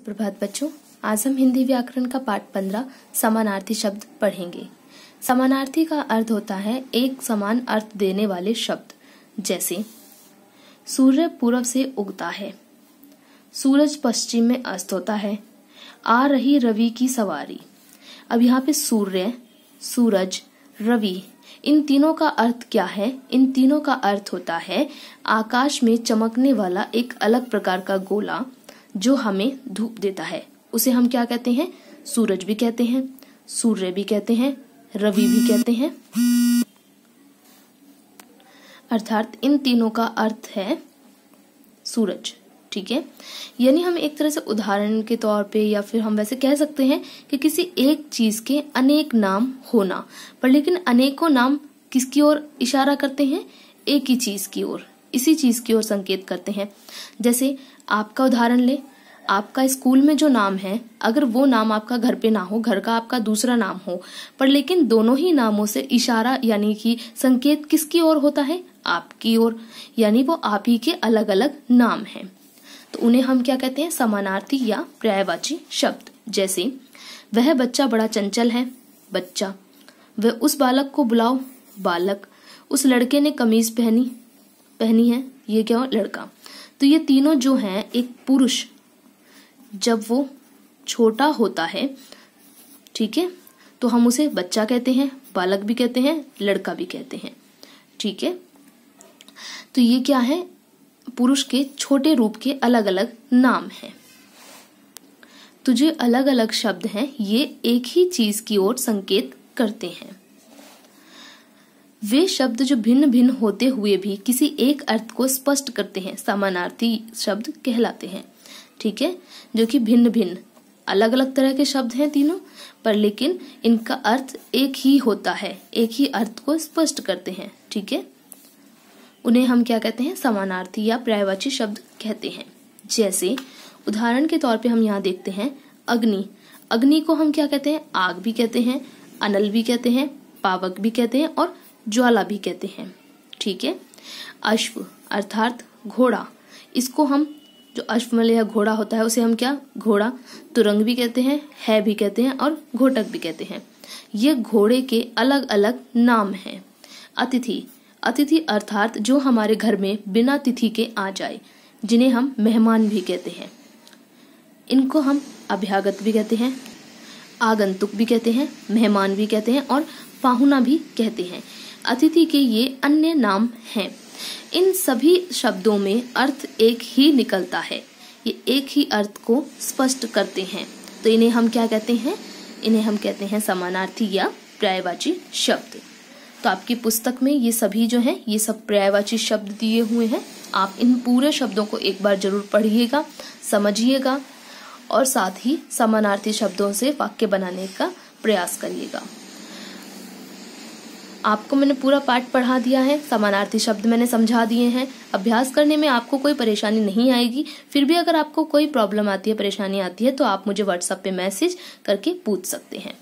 सुप्रभात बच्चों, आज हम हिंदी व्याकरण का पाठ 15 समानार्थी शब्द पढ़ेंगे। समानार्थी का अर्थ होता है एक समान अर्थ देने वाले शब्द। जैसे सूर्य पूरब से उगता है, सूरज पश्चिम में अस्त होता है, आ रही रवि की सवारी। अब यहाँ पे सूर्य, सूरज, रवि, इन तीनों का अर्थ क्या है? इन तीनों का अर्थ होता है आकाश में चमकने वाला एक अलग प्रकार का गोला जो हमें धूप देता है। उसे हम क्या कहते हैं? सूरज भी कहते हैं, सूर्य भी कहते हैं, रवि भी कहते हैं। अर्थात इन तीनों का अर्थ है सूरज। ठीक है, यानी हम एक तरह से उदाहरण के तौर पे या फिर हम वैसे कह सकते हैं कि किसी एक चीज के अनेक नाम होना, पर लेकिन अनेकों नाम किसकी ओर इशारा करते हैं? एक ही चीज की ओर, इसी चीज की ओर संकेत करते हैं। जैसे आपका उदाहरण ले, आपका स्कूल में जो नाम है, अगर वो नाम आपका घर पे ना हो, घर का आपका दूसरा नाम हो, पर लेकिन दोनों ही नामों से इशारा यानी कि संकेत किसकी ओर होता है? आपकी ओर, यानी वो आप ही के अलग अलग नाम हैं। तो उन्हें हम क्या कहते हैं? समानार्थी या पर्यायवाची शब्द। जैसे वह बच्चा बड़ा चंचल है, बच्चा। वह उस बालक को बुलाओ, बालक। उस लड़के ने कमीज पहनी है, ये क्या हो? लड़का। तो ये तीनों जो हैं, एक पुरुष जब वो छोटा होता है, ठीक है, तो हम उसे बच्चा कहते हैं, बालक भी कहते हैं, लड़का भी कहते हैं। ठीक है, तो ये क्या है? पुरुष के छोटे रूप के अलग अलग नाम हैं। तो जो अलग अलग शब्द हैं, ये एक ही चीज की ओर संकेत करते हैं। वे शब्द जो भिन्न भिन्न होते हुए भी किसी एक अर्थ को स्पष्ट करते हैं, समानार्थी शब्द कहलाते हैं। ठीक है, जो कि भिन्न भिन्न अलग अलग तरह के शब्द हैं तीनों, पर लेकिन इनका अर्थ एक ही होता है, एक ही अर्थ को स्पष्ट करते हैं। ठीक है, उन्हें हम क्या कहते हैं? समानार्थी या पर्यायवाची शब्द कहते हैं। जैसे उदाहरण के तौर पे हम यहाँ देखते हैं अग्नि। अग्नि को हम क्या कहते हैं? आग भी कहते हैं, अनल भी कहते हैं, पावक भी कहते हैं और ज्वाला भी कहते हैं। ठीक है, अश्व अर्थात घोड़ा, इसको हम जो अश्वमल या घोड़ा होता है उसे हम क्या? घोड़ा। तुरंग भी कहते हैं, है भी कहते हैं और घोटक भी कहते हैं। ये घोड़े के अलग अलग नाम हैं। अतिथि, अतिथि अर्थात जो हमारे घर में बिना तिथि के आ जाए, जिन्हें हम मेहमान भी कहते हैं। इनको हम अभ्यागत भी कहते हैं, आगंतुक भी कहते हैं, मेहमान भी कहते हैं और पाहुना भी कहते हैं। अतिथि के ये अन्य नाम हैं। इन सभी शब्दों में अर्थ एक ही निकलता है, ये एक ही अर्थ को स्पष्ट करते हैं। तो इन्हें हम क्या कहते हैं? इन्हें हम कहते हैं समानार्थी या पर्यायवाची शब्द। तो आपकी पुस्तक में ये सभी जो हैं, ये सब पर्यायवाची शब्द दिए हुए हैं। आप इन पूरे शब्दों को एक बार जरूर पढ़िएगा, समझिएगा और साथ ही समानार्थी शब्दों से वाक्य बनाने का प्रयास करिएगा। आपको मैंने पूरा पाठ पढ़ा दिया है, समानार्थी शब्द मैंने समझा दिए हैं। अभ्यास करने में आपको कोई परेशानी नहीं आएगी। फिर भी अगर आपको कोई प्रॉब्लम आती है, परेशानी आती है, तो आप मुझे व्हाट्सएप पे मैसेज करके पूछ सकते हैं।